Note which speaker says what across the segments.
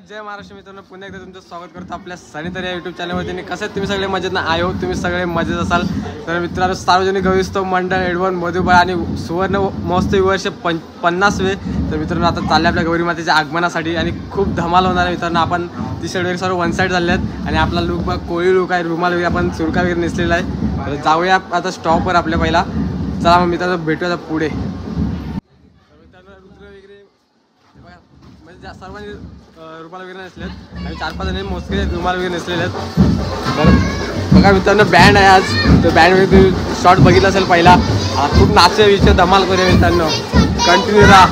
Speaker 1: जय महाराष्ट्र मित्रांनो, पुन्हा एकदा तुमचं स्वागत करतो आपल्या सॅनिटरी या यूट्यूब चॅनलवरती. कसं तुम्ही सगळे मजेत ना आयो, तुम्ही सगळे मजेत असाल तर मित्रांनो, सार्वजनिक गणेशोत्सव मंडळ एडवण मधुबाळ आणि सुवर्ण महोत्सवी वर्ष 50वे. तर मित्रांनो आता चालले आपल्या गौरी मातेच्या आगमनासाठी आणि खूप धमाल होणार आहे मित्रांनो. आपण टी शर्ट वगैरे सर्व वन साईड झाले आहेत आणि आपला लुक बघ कोळी लुक आहे, रुमाल वगैरे आपण सुरका वगैरे नेसलेला आहे. तर जाऊया आता स्टॉपवर आपल्या पहिला. चला मग मित्रांनो भेटूया पुढे. सर्वांनी रुमाल वगैरे नसलेत आणि 4-5 जणी मोजके रुमाल वगैरे नसलेले आहेत. तर बघा मित्रांनो बँड आहे आज. तर बँड वगैरे शॉर्ट बघितला असेल पहिला. खूप नाचूया विषय धमाल करूया मित्रांनो, कंटिन्यू राहा.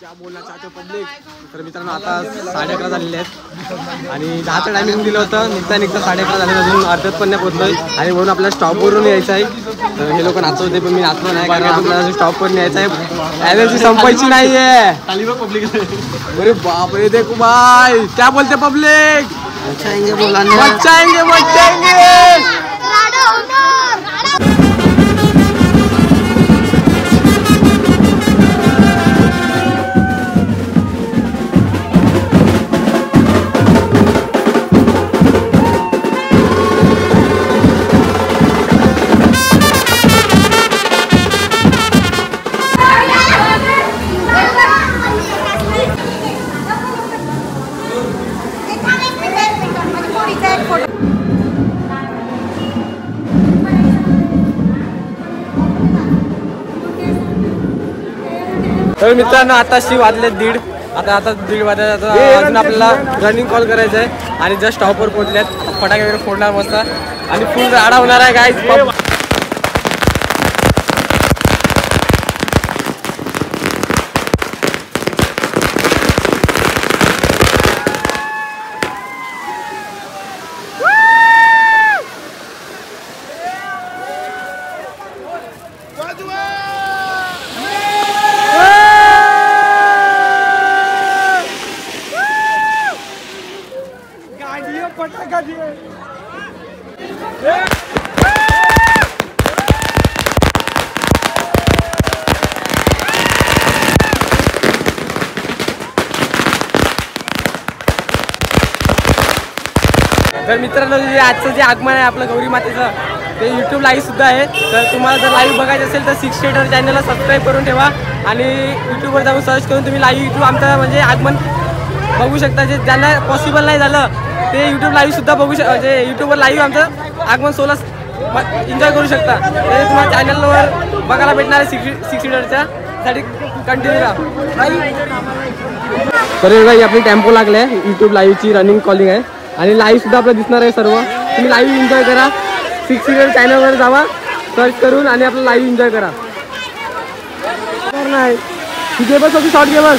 Speaker 1: क्या बोलना चाहते हो पब्लिक. तर मित्रांनो आता 11:30 झालेले आहेत आणि 10चं टायमिंग दिलं होतं. निघता 11:30 झाले, अजून अर्ध्यात पण नाही पोहोचलोय आणि म्हणून आपल्याला स्टॉपवरून यायचं आहे. तर हे लोक नाचत होते पण मी नाचलो नाही, कारण आपल्याला स्टॉपवरून यायचं आहे. एनर्जी संपायची नाही आहे. अरे बापरे देखो भाई, क्या बोलते पब्लिक.
Speaker 2: बचाएंगे बोला
Speaker 1: बचाएंगे बचाएंगे. तर मित्रांनो आताशी वाजले 1:30. आता 1:30 वाजता अजून आपल्याला रनिंग कॉल करायचं आहे आणि जस्ट स्टॉपवर पोहोचल्यात. फटाके वगैरे फोडणार मस्त आणि फुल राडा होणार आहे गाईज. तर मित्रांनो आजचं जे आगमन आहे आपलं गौरी मातेचं, ते यूट्यूब लाईव्ह सुद्धा आहे. तर तुम्हाला जर लाईव्ह बघायचं असेल तर 6 थिएटर चॅनलला सबस्क्राईब करून ठेवा आणि यूट्यूबवर जाऊन सर्च करून तुम्ही लाईव्ह यूट्यूब आमचं म्हणजे आगमन बघू शकता. जे ज्यांना पॉसिबल नाही झालं ते यूट्यूब लाईव्ह सुद्धा बघू जे यूट्यूबवर लाईव्ह आमचं आगमन 16 एन्जॉय करू शकता. ते तुम्हाला चॅनलवर बघायला भेटणार आहे 6 थिएटरच्या साठी. कंटिन्यू राहा. तर आपली टेम्पो लागले आहे, यूट्यूब लाईव्हची रनिंग कॉलिंग आहे आणि लाईव्ह सुद्धा आपलं दिसणार आहे सर्व. तुम्ही लाईव्ह एन्जॉय करा. 6 थिएटर चॅनलवर जावा, सर्च करून आणि आपलं लाईव्ह एन्जॉय करा. नाही तुझे बस होती शॉर्ट घे बस.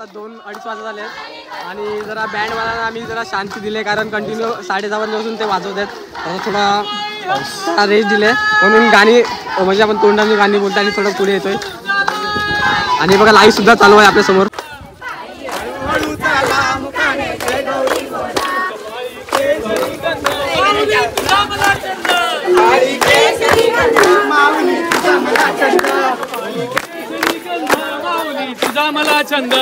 Speaker 1: आता 2-2:30 वाजत आले आणि जरा बँडवाला आम्ही जरा शांती दिली कारण कंटिन्यू 6:30 वाजल्यापासून ते वाजवत आहेत. थोडा रेस्ट दिले म्हणून गाणी म्हणजे आपण तोंडाने गाणी बोलतो आणि थोडं पुढे येतोय. आणि बघा लाईव्ह सुद्धा चालू आहे आपल्या समोर.
Speaker 2: तुझा मला छंद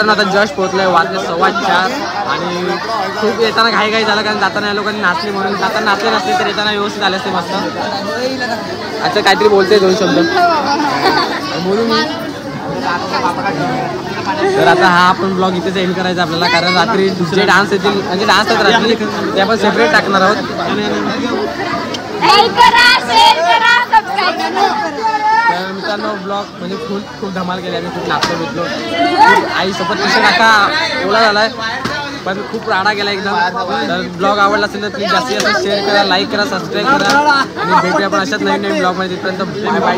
Speaker 1: मित्रांनो आता जस्ट पोहोचलोय, वाजले 4:15 आणि खूप येताना घाई झालं कारण जाताना या लोकांनी नाचली म्हणून. जाताना नाचले नसले तर येताना व्यवस्थित आले असते मस्त. अच्छा काहीतरी बोलते 2 शब्द बोलून. तर आता हा आपण ब्लॉग इथेच एंड करायचा आपल्याला कारण रात्री दुसरे डान्स येतील म्हणजे डान्स आहेत रात्री ते आपण सेपरेट टाकणार आहोत. तर मित्रांनो ब्लॉग म्हणजे खूप धमाल केली आम्ही, खूप नाचलो बिचलो. आईसोबत पिशा टाका ओला झालाय पण खूप राडा गेला एकदम. तर ब्लॉग आवडला असेल तर प्लीज जास्तीत जास्त शेअर करा, लाईक करा, सबस्क्राईब करा आणि भेटूया आपण अशाच नवीन ब्लॉग मध्ये. तिथपर्यंत बाय बाय.